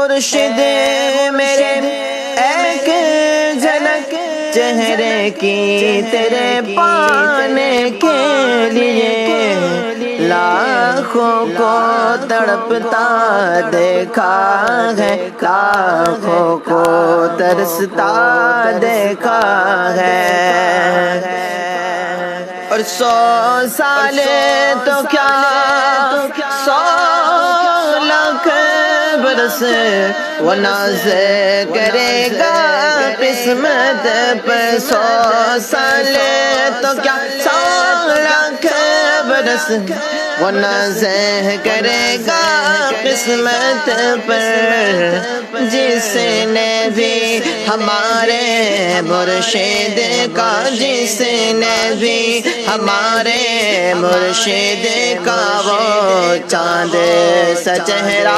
مرشد میرے ایک جھلک چہرے کی تیرے پانے کے لیے لاکھوں کو تڑپتا دیکھا ہے، لاکھوں کو ترستا دیکھا ہے، اور 100 سال تو کیا 100 لاکھ برس وہ ناز کرے گا قسمت پر، 100 سال تو کیا 100 لاکھ برس وہ ناز کرے گا قسمت پر، جس نے بھی ہمارے مرشد کا، جس نے بھی ہمارے مرشد کا وہ چاند سا چہرہ